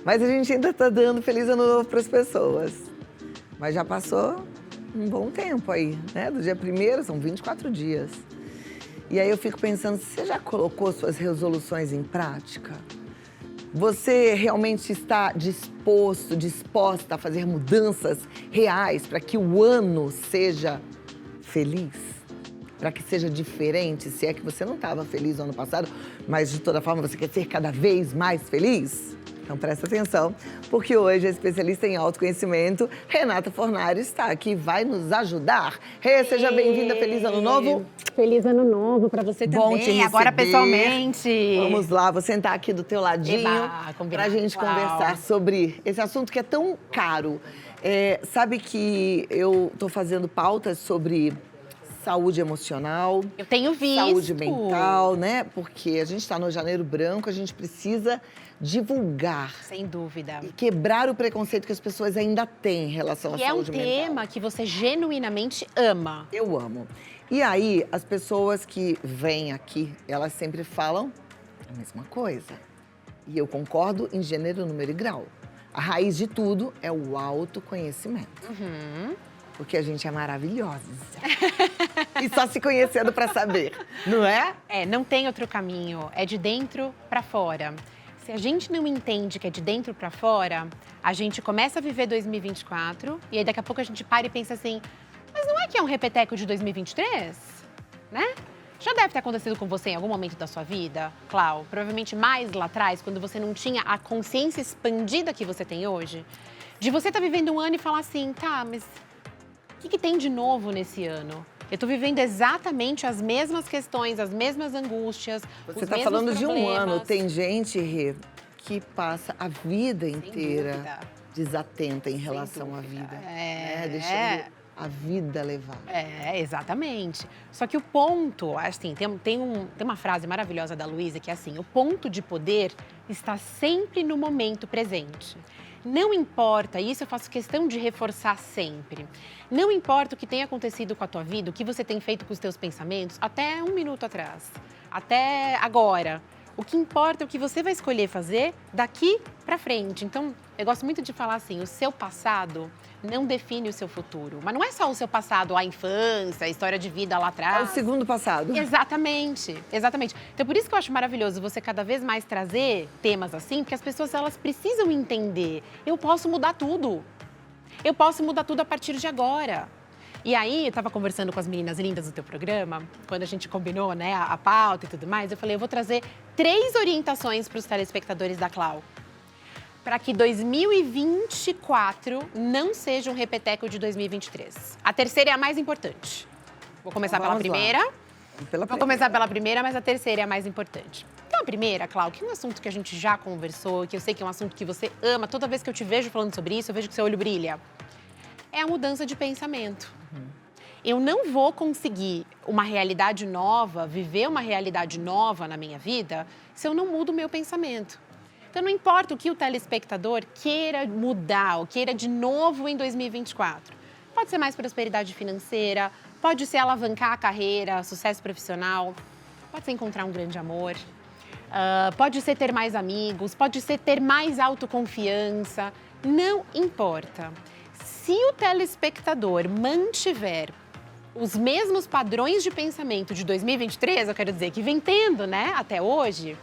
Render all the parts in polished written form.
Mas a gente ainda tá dando Feliz Ano Novo para as pessoas. Mas já passou um bom tempo aí, né? Do dia 1º, são 24 dias. E aí eu fico pensando, você já colocou suas resoluções em prática? Você realmente está disposta a fazer mudanças reais para que o ano seja feliz? Para que seja diferente? Se é que você não estava feliz no ano passado, mas de toda forma você quer ser cada vez mais feliz? Então presta atenção, porque hoje a especialista em autoconhecimento, Renata Fornari, está aqui e vai nos ajudar. Rê, seja bem-vinda, feliz ano novo. Feliz ano novo para você Bom também, te receber. agora pessoalmente. Vamos lá, vou sentar aqui do teu ladinho para a gente conversar sobre esse assunto que é tão caro. Sabe que eu estou fazendo pautas sobre saúde emocional. Eu tenho visto. Saúde mental, né? Porque a gente está no Janeiro Branco, a gente precisa divulgar. Sem dúvida. E quebrar o preconceito que as pessoas ainda têm em relação à saúde mental. E é um tema que você genuinamente ama. Eu amo. E aí, as pessoas que vêm aqui, elas sempre falam a mesma coisa. E eu concordo em gênero, número e grau. A raiz de tudo é o autoconhecimento. Porque a gente é maravilhosa. E só se conhecendo para saber, não é? Não tem outro caminho. É de dentro para fora. Se a gente não entende que é de dentro para fora, a gente começa a viver 2024 e aí daqui a pouco a gente para e pensa assim, mas não é que é um repeteco de 2023? Né? Já deve ter acontecido com você em algum momento da sua vida, Clau? Provavelmente mais lá atrás, quando você não tinha a consciência expandida que você tem hoje. De você estar vivendo um ano e falar assim, tá, mas o que tem de novo nesse ano? Eu tô vivendo exatamente as mesmas questões, as mesmas angústias, Você tá falando de um ano. Tem gente, Rê, que passa a vida inteira desatenta em relação à vida. Deixando a vida levar. Exatamente. Só que o ponto, assim, tem uma frase maravilhosa da Luísa que é assim, o ponto de poder está sempre no momento presente. Não importa, isso eu faço questão de reforçar sempre. Não importa o que tenha acontecido com a tua vida, o que você tem feito com os teus pensamentos, até 1 minuto atrás, até agora. O que importa é o que você vai escolher fazer daqui pra frente. Então, eu gosto muito de falar assim, o seu passado não define o seu futuro. Mas não é só o seu passado, a infância, a história de vida lá atrás. É o segundo passado. Exatamente, exatamente. Então, por isso que eu acho maravilhoso você cada vez mais trazer temas assim, porque as pessoas, elas precisam entender. Eu posso mudar tudo. Eu posso mudar tudo a partir de agora. E aí, eu estava conversando com as meninas lindas do teu programa, quando a gente combinou, né, a pauta e tudo mais, eu falei, eu vou trazer 3 orientações para os telespectadores da Clau. Para que 2024 não seja um repeteco de 2023. A terceira é a mais importante. Vou começar pela primeira. Vou começar pela primeira, mas a terceira é a mais importante. Então, a primeira, Clau, que é um assunto que a gente já conversou, que eu sei que é um assunto que você ama, toda vez que eu te vejo falando sobre isso, eu vejo que seu olho brilha. É a mudança de pensamento. Eu não vou conseguir uma realidade nova, viver uma realidade nova na minha vida, se eu não mudo o meu pensamento. Então, não importa o que o telespectador queira mudar, ou queira de novo em 2024. Pode ser mais prosperidade financeira, pode ser alavancar a carreira, sucesso profissional, pode ser encontrar um grande amor, pode ser ter mais amigos, pode ser ter mais autoconfiança, não importa. Se o telespectador mantiver os mesmos padrões de pensamento de 2023, eu quero dizer, que vem tendo, né, até hoje,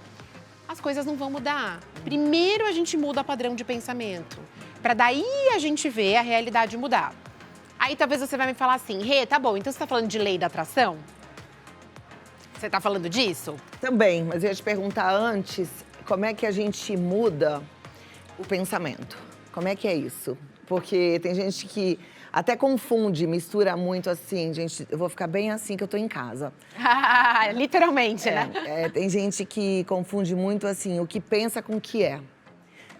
as coisas não vão mudar. Primeiro a gente muda o padrão de pensamento, para daí a gente ver a realidade mudar. Aí talvez você vai me falar assim, Rê, tá bom, então você tá falando de lei da atração? Você tá falando disso? Também, mas eu ia te perguntar antes, como é que a gente muda o pensamento? Como é que é isso? Porque tem gente que até confunde, mistura muito assim, gente, eu vou ficar bem assim que eu tô em casa. Literalmente, né? Tem gente que confunde muito assim, o que pensa com o que é.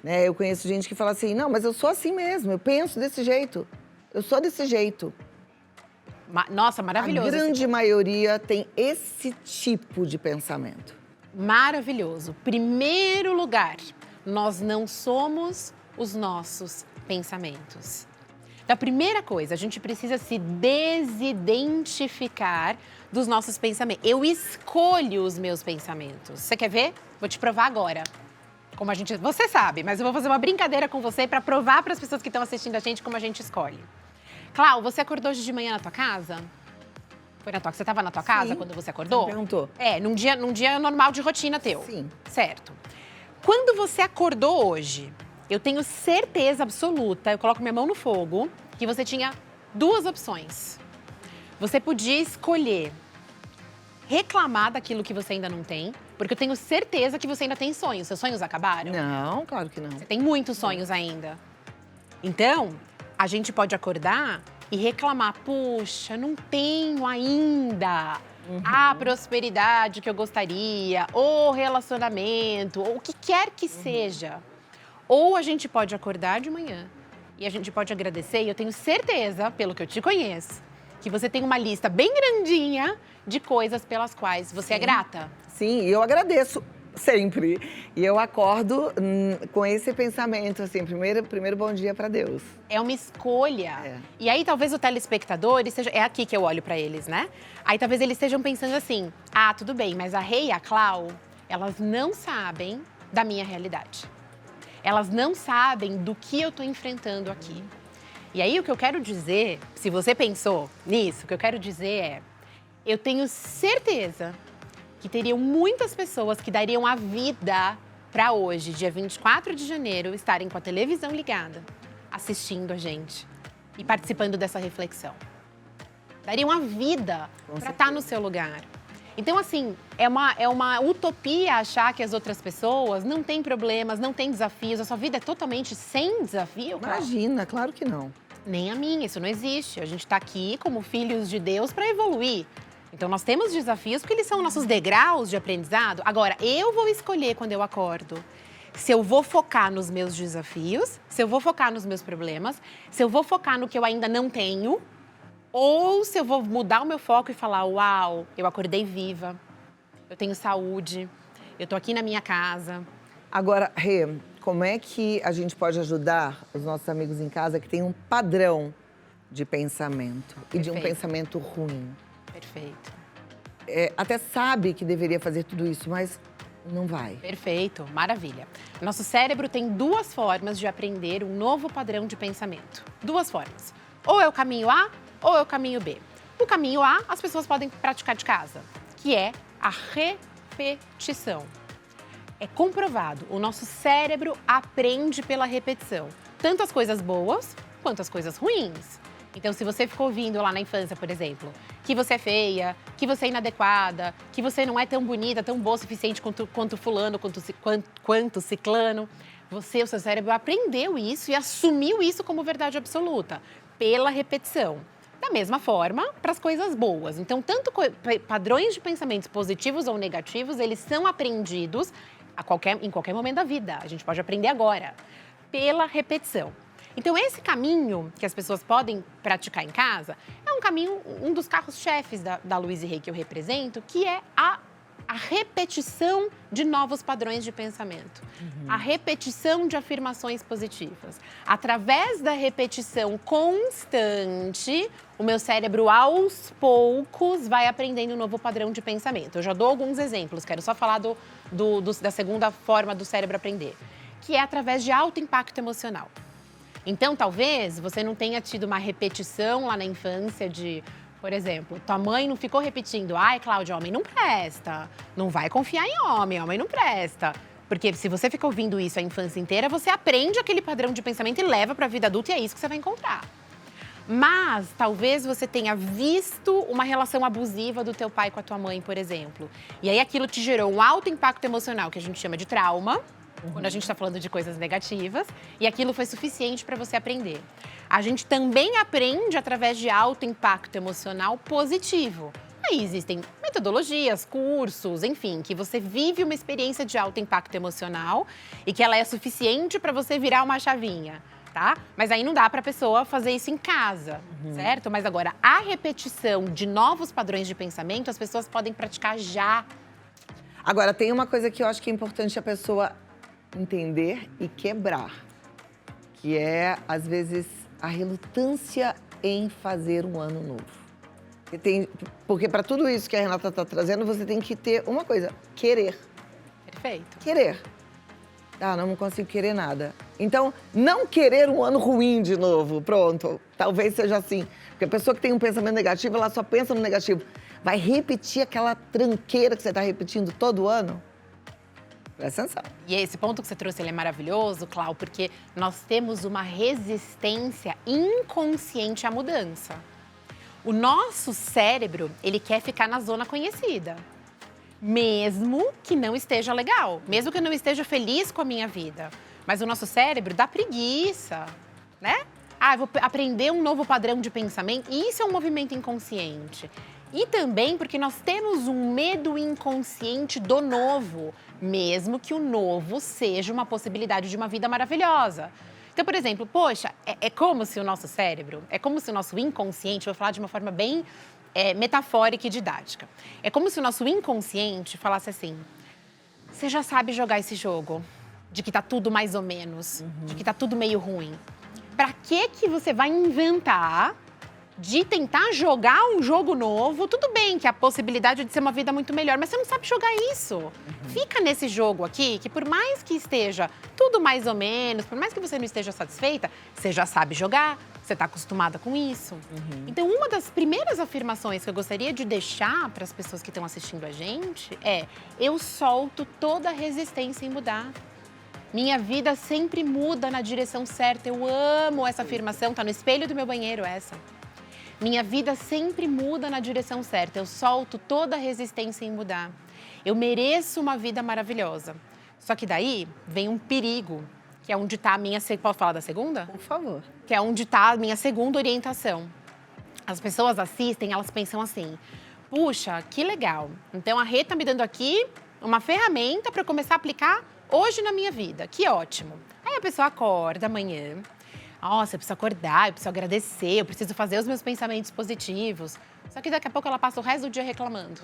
Né? Eu conheço gente que fala assim, não, mas eu sou assim mesmo, eu penso desse jeito, eu sou desse jeito. Nossa, maravilhoso. A grande maioria tem esse tipo de pensamento. Maravilhoso. Primeiro lugar, nós não somos os nossos pensamentos. Então, a primeira coisa, a gente precisa se desidentificar dos nossos pensamentos. Eu escolho os meus pensamentos. Você quer ver? Vou te provar agora. como a gente... Você sabe, mas eu vou fazer uma brincadeira com você para provar para as pessoas que estão assistindo a gente como a gente escolhe. Clau, você acordou hoje de manhã na tua casa? Você estava na tua casa quando você acordou? Você perguntou. Num dia normal de rotina teu. Sim. Certo. Quando você acordou hoje, eu tenho certeza absoluta, eu coloco minha mão no fogo, que você tinha 2 opções. Você podia escolher reclamar daquilo que você ainda não tem, porque eu tenho certeza que você ainda tem sonhos. Seus sonhos acabaram? Não, claro que não. Você tem muitos sonhos ainda. Então, a gente pode acordar e reclamar, puxa, não tenho ainda a prosperidade que eu gostaria, ou relacionamento, ou o que quer que seja. Ou a gente pode acordar de manhã e a gente pode agradecer, e eu tenho certeza, pelo que eu te conheço, que você tem uma lista bem grandinha de coisas pelas quais você é grata. Sim, e eu agradeço sempre. E eu acordo com esse pensamento, assim, primeiro bom dia para Deus. É uma escolha. E aí talvez o telespectador, é aqui que eu olho para eles, né? Aí talvez eles estejam pensando assim, tudo bem, mas a Rê e a Clau, elas não sabem da minha realidade. Elas não sabem do que eu tô enfrentando aqui. E aí o que eu quero dizer, se você pensou nisso, o que eu quero dizer é, eu tenho certeza que teriam muitas pessoas que dariam a vida para hoje, dia 24 de janeiro, estarem com a televisão ligada, assistindo a gente e participando dessa reflexão. Dariam a vida para estar no seu lugar. Então, assim, é uma utopia achar que as outras pessoas não têm problemas, não têm desafios. A sua vida é totalmente sem desafio, Clau? Imagina, claro que não. Nem a minha, isso não existe. A gente está aqui como filhos de Deus para evoluir. Então, nós temos desafios porque eles são nossos degraus de aprendizado. Agora, eu vou escolher quando eu acordo se eu vou focar nos meus desafios, se eu vou focar nos meus problemas, se eu vou focar no que eu ainda não tenho, ou se eu vou mudar o meu foco e falar, uau, eu acordei viva, eu tenho saúde, eu tô aqui na minha casa. Agora, Rê, como é que a gente pode ajudar os nossos amigos em casa que têm um padrão de pensamento e de um pensamento ruim? Perfeito. Até sabe que deveria fazer tudo isso, mas não vai. Perfeito, maravilha. Nosso cérebro tem 2 formas de aprender um novo padrão de pensamento. 2 formas. Ou é o caminho A, ou é o caminho B. O caminho A, as pessoas podem praticar de casa, que é a repetição. É comprovado, o nosso cérebro aprende pela repetição. Tanto as coisas boas, quanto as coisas ruins. Então, se você ficou ouvindo lá na infância, por exemplo, que você é feia, que você é inadequada, que você não é tão bonita, tão boa o suficiente quanto fulano, quanto ciclano, o seu cérebro aprendeu isso e assumiu isso como verdade absoluta, pela repetição. Da mesma forma, para as coisas boas. Então, tanto padrões de pensamentos positivos ou negativos, eles são aprendidos em qualquer momento da vida. A gente pode aprender agora, pela repetição. Então, esse caminho que as pessoas podem praticar em casa é um caminho, um dos carros-chefes da Louise Hay que eu represento, que é a repetição de novos padrões de pensamento. A repetição de afirmações positivas. Através da repetição constante, o meu cérebro, aos poucos, vai aprendendo um novo padrão de pensamento. Eu já dou alguns exemplos, quero só falar da segunda forma do cérebro aprender, que é através de alto impacto emocional. Então, talvez você não tenha tido uma repetição lá na infância de, por exemplo, tua mãe não ficou repetindo, ai, Cláudia, homem não presta, não vai confiar em homem não presta. Porque se você fica ouvindo isso a infância inteira, você aprende aquele padrão de pensamento e leva para a vida adulta e é isso que você vai encontrar. Mas talvez você tenha visto uma relação abusiva do teu pai com a tua mãe, por exemplo. E aí aquilo te gerou um alto impacto emocional, que a gente chama de trauma, quando a gente está falando de coisas negativas, e aquilo foi suficiente para você aprender. A gente também aprende através de alto impacto emocional positivo. Aí existem metodologias, cursos, enfim, que você vive uma experiência de alto impacto emocional e que ela é suficiente para você virar uma chavinha, tá? Mas aí não dá para a pessoa fazer isso em casa, certo? Mas agora, a repetição de novos padrões de pensamento, as pessoas podem praticar já. Agora, tem uma coisa que eu acho que é importante a pessoa entender e quebrar, que é, às vezes, a relutância em fazer um ano novo. Porque para tudo isso que a Renata está trazendo, você tem que ter uma coisa, querer. Perfeito. Querer. não consigo querer nada. Então, não querer um ano ruim de novo, pronto. Talvez seja assim. Porque a pessoa que tem um pensamento negativo, ela só pensa no negativo. Vai repetir aquela tranqueira que você está repetindo todo ano? Presta atenção. E esse ponto que você trouxe, ele é maravilhoso, Clau, porque nós temos uma resistência inconsciente à mudança. O nosso cérebro, ele quer ficar na zona conhecida. Mesmo que não esteja legal, mesmo que eu não esteja feliz com a minha vida. Mas o nosso cérebro dá preguiça, né? Eu vou aprender um novo padrão de pensamento. E isso é um movimento inconsciente. E também porque nós temos um medo inconsciente do novo, mesmo que o novo seja uma possibilidade de uma vida maravilhosa. Então, por exemplo, poxa, é como se o nosso cérebro, é como se o nosso inconsciente, vou falar de uma forma bem metafórica e didática. É como se o nosso inconsciente falasse assim, você já sabe jogar esse jogo, de que tá tudo mais ou menos, de que tá tudo meio ruim. Pra que você vai inventar de tentar jogar um jogo novo? Tudo bem que a possibilidade de ser uma vida muito melhor, mas você não sabe jogar isso. Fica nesse jogo aqui, que por mais que esteja tudo mais ou menos, por mais que você não esteja satisfeita, você já sabe jogar, você está acostumada com isso. Então, uma das primeiras afirmações que eu gostaria de deixar para as pessoas que estão assistindo a gente é: eu solto toda a resistência em mudar. Minha vida sempre muda na direção certa. Eu amo essa afirmação, tá no espelho do meu banheiro essa. Minha vida sempre muda na direção certa. Eu solto toda a resistência em mudar. Eu mereço uma vida maravilhosa. Só que daí vem um perigo, que é onde está a minha... Posso falar da segunda? Por favor. Que é onde está a minha segunda orientação. As pessoas assistem, elas pensam assim, puxa, que legal. Então a Rê tá me dando aqui uma ferramenta para eu começar a aplicar hoje na minha vida. Que ótimo. Aí a pessoa acorda amanhã. Nossa, eu preciso acordar, eu preciso agradecer, eu preciso fazer os meus pensamentos positivos. Só que daqui a pouco ela passa o resto do dia reclamando.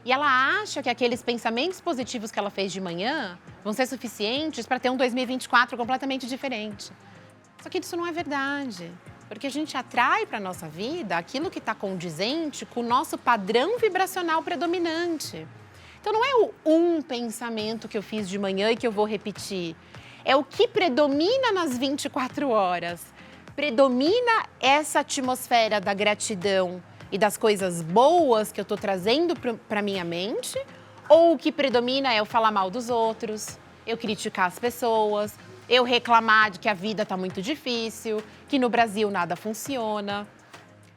E ela acha que aqueles pensamentos positivos que ela fez de manhã vão ser suficientes para ter um 2024 completamente diferente. Só que isso não é verdade. Porque a gente atrai para a nossa vida aquilo que está condizente com o nosso padrão vibracional predominante. Então não é um pensamento que eu fiz de manhã e que eu vou repetir. É o que predomina nas 24 horas. Predomina essa atmosfera da gratidão e das coisas boas que eu estou trazendo para minha mente? Ou o que predomina é eu falar mal dos outros, eu criticar as pessoas, eu reclamar de que a vida está muito difícil, que no Brasil nada funciona?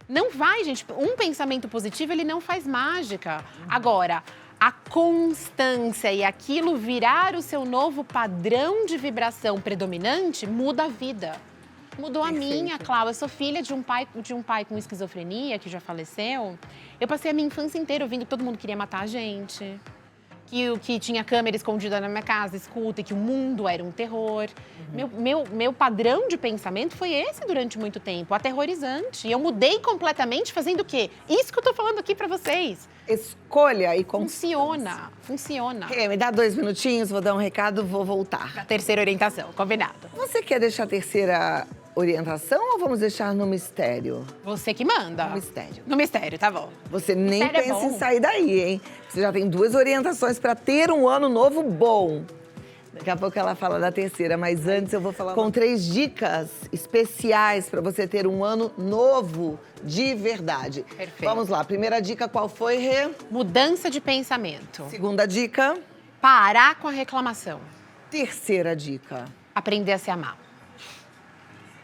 Não vai, gente. Um pensamento positivo, ele não faz mágica. Agora, a constância e aquilo virar o seu novo padrão de vibração predominante muda a vida. Mudou a minha, Cláudia. Eu sou filha de um pai com esquizofrenia, que já faleceu. Eu passei a minha infância inteira ouvindo que todo mundo queria matar a gente. Que tinha câmera escondida na minha casa, escuta, e que o mundo era um terror. Meu padrão de pensamento foi esse durante muito tempo, aterrorizante. E eu mudei completamente fazendo o quê? Isso que eu tô falando aqui pra vocês. Escolha e Funciona. Me dá 2 minutinhos, vou dar um recado, vou voltar. A terceira orientação, combinado. Você quer deixar a terceira orientação ou vamos deixar no mistério? Você que manda. No mistério. No mistério, tá bom. Você nem Mistério pensa é bom. em sair daí, hein? Você já tem 2 orientações para ter um ano novo bom. Daqui a pouco ela fala da terceira, mas antes eu vou falar com 3 dicas especiais para você ter um ano novo de verdade. Perfeito. Vamos lá, primeira dica qual foi, Rê? Mudança de pensamento. Segunda dica? Parar com a reclamação. Terceira dica? Aprender a se amar.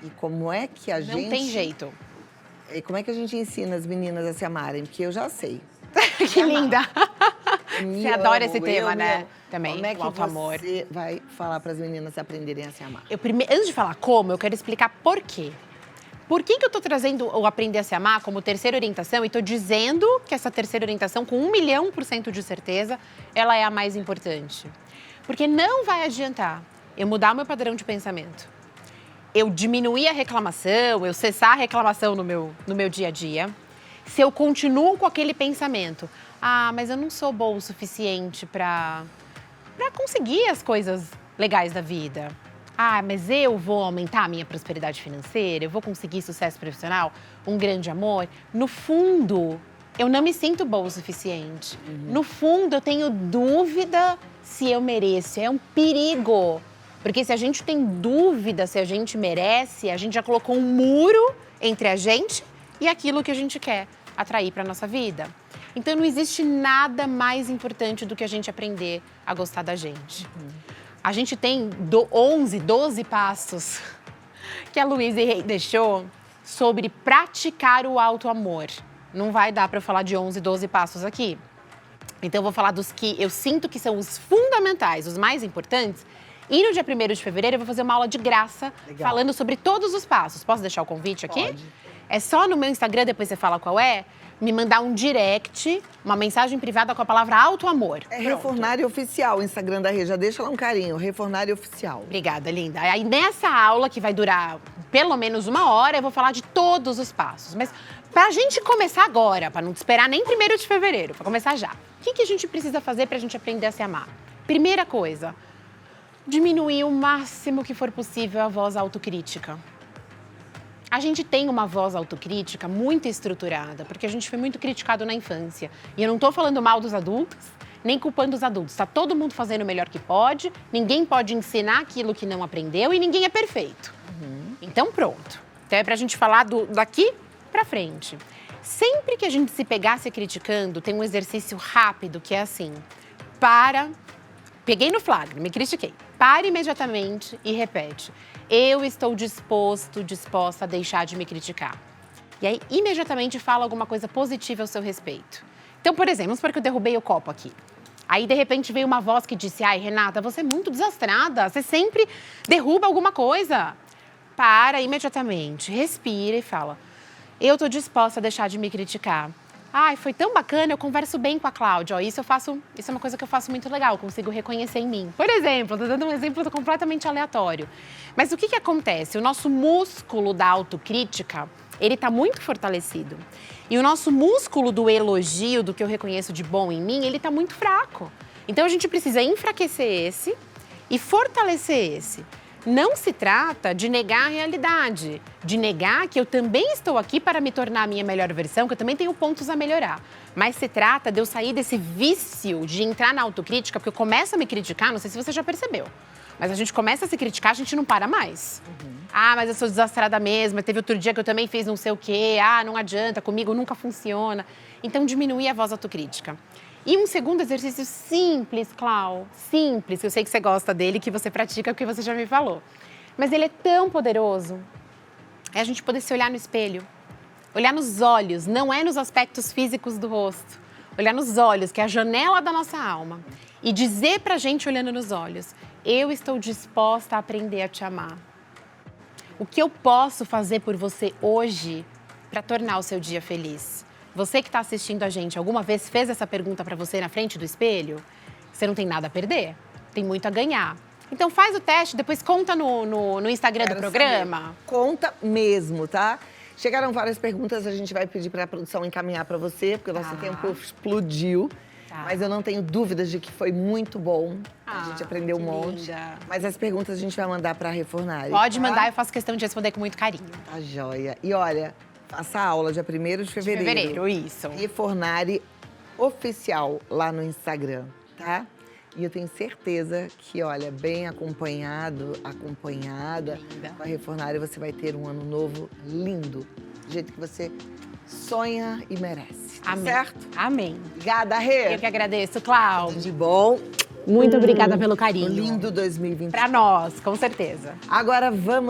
E como é que a gente... Não tem jeito. E como é que a gente ensina as meninas a se amarem? Porque eu já sei. Que linda! Me Você adora amo, esse tema, eu me né? amo. Também, Como é que o auto-amor. você vai falar para as meninas aprenderem a se amar? Antes de falar como, eu quero explicar por quê. Por que eu tô trazendo o Aprender a Se Amar como terceira orientação e tô dizendo que essa terceira orientação, com 1.000.000% de certeza, ela é a mais importante? Porque não vai adiantar eu mudar o meu padrão de pensamento, eu diminuir a reclamação, eu cessar a reclamação no meu dia a dia, se eu continuo com aquele pensamento, mas eu não sou boa o suficiente para conseguir as coisas legais da vida. Mas eu vou aumentar a minha prosperidade financeira, eu vou conseguir sucesso profissional, um grande amor. No fundo, eu não me sinto boa o suficiente. No fundo, eu tenho dúvida se eu mereço. É um perigo Porque se a gente tem dúvida se a gente merece, a gente já colocou um muro entre a gente e aquilo que a gente quer atrair para nossa vida. Então não existe nada mais importante do que a gente aprender a gostar da gente. A gente tem 12 passos que a Louise Hay deixou sobre praticar o auto-amor. Não vai dar para eu falar de 12 passos aqui. Então eu vou falar dos que eu sinto que são os fundamentais, os mais importantes. E no dia 1º de fevereiro eu vou fazer uma aula de graça falando sobre todos os passos. Posso deixar o convite aqui? Pode. É só no meu Instagram, depois você fala qual é, me mandar um direct, uma mensagem privada com a palavra auto-amor. É Refornari Oficial, o Instagram da Rê. Já deixa lá um carinho, Refornari Oficial. Obrigada, linda. Aí nessa aula, que vai durar pelo menos 1 hora, eu vou falar de todos os passos. Mas pra gente começar agora, pra não esperar nem 1º de fevereiro, pra começar já. O que a gente precisa fazer pra gente aprender a se amar? Primeira coisa, diminuir o máximo que for possível a voz autocrítica. A gente tem uma voz autocrítica muito estruturada, porque a gente foi muito criticado na infância. E eu não tô falando mal dos adultos, nem culpando os adultos. Tá todo mundo fazendo o melhor que pode, ninguém pode ensinar aquilo que não aprendeu e ninguém é perfeito. Então pronto. Então é pra gente falar daqui pra frente. Sempre que a gente se pegar se criticando, tem um exercício rápido que é assim: peguei no flagra, me critiquei. Para imediatamente e repete: eu estou disposta a deixar de me criticar. E aí, imediatamente, fala alguma coisa positiva ao seu respeito. Então, por exemplo, vamos supor que eu derrubei o copo aqui. Aí, de repente, veio uma voz que disse: ai, Renata, você é muito desastrada, você sempre derruba alguma coisa. Para imediatamente, respira e fala: eu estou disposta a deixar de me criticar. Ai, foi tão bacana, eu converso bem com a Cláudia. Ó, isso é uma coisa que eu faço muito legal, consigo reconhecer em mim. Por exemplo, estou dando um exemplo completamente aleatório. Mas o que acontece? O nosso músculo da autocrítica, ele está muito fortalecido. E o nosso músculo do elogio, do que eu reconheço de bom em mim, ele está muito fraco. Então a gente precisa enfraquecer esse e fortalecer esse. Não se trata de negar a realidade, de negar que eu também estou aqui para me tornar a minha melhor versão, que eu também tenho pontos a melhorar. Mas se trata de eu sair desse vício de entrar na autocrítica, porque eu começo a me criticar, não sei se você já percebeu, mas a gente começa a se criticar, a gente não para mais. Ah, mas eu sou desastrada mesmo, teve outro dia que eu também fiz não sei o quê, não adianta, comigo nunca funciona. Então, diminuir a voz autocrítica. E um segundo exercício simples, Clau, simples, que eu sei que você gosta dele, que você pratica, porque você já me falou. Mas ele é tão poderoso, é a gente poder se olhar no espelho, olhar nos olhos, não é nos aspectos físicos do rosto, olhar nos olhos, que é a janela da nossa alma, e dizer pra gente, olhando nos olhos: eu estou disposta a aprender a te amar. O que eu posso fazer por você hoje para tornar o seu dia feliz? Você que está assistindo a gente, alguma vez fez essa pergunta para você na frente do espelho? Você não tem nada a perder, tem muito a ganhar. Então faz o teste, depois conta no Instagram do programa. Saber. Conta mesmo, tá? Chegaram várias perguntas, a gente vai pedir para a produção encaminhar para você, porque o nosso tempo explodiu. Mas eu não tenho dúvidas de que foi muito bom. A gente aprendeu um monte. Mas as perguntas a gente vai mandar para a Refornari. Pode mandar, eu faço questão de responder com muito carinho. Tá joia. E olha, faça a aula dia 1º de fevereiro. Isso. Refornari Oficial lá no Instagram, tá? E eu tenho certeza que, olha, bem acompanhada, com a Refornari, você vai ter um ano novo lindo. Do jeito que você sonha e merece. Tá certo? Amém. Obrigada, Rê. Eu que agradeço, Cláudia. De bom. Muito obrigada pelo carinho. Lindo 2020. Pra nós, com certeza. Agora vamos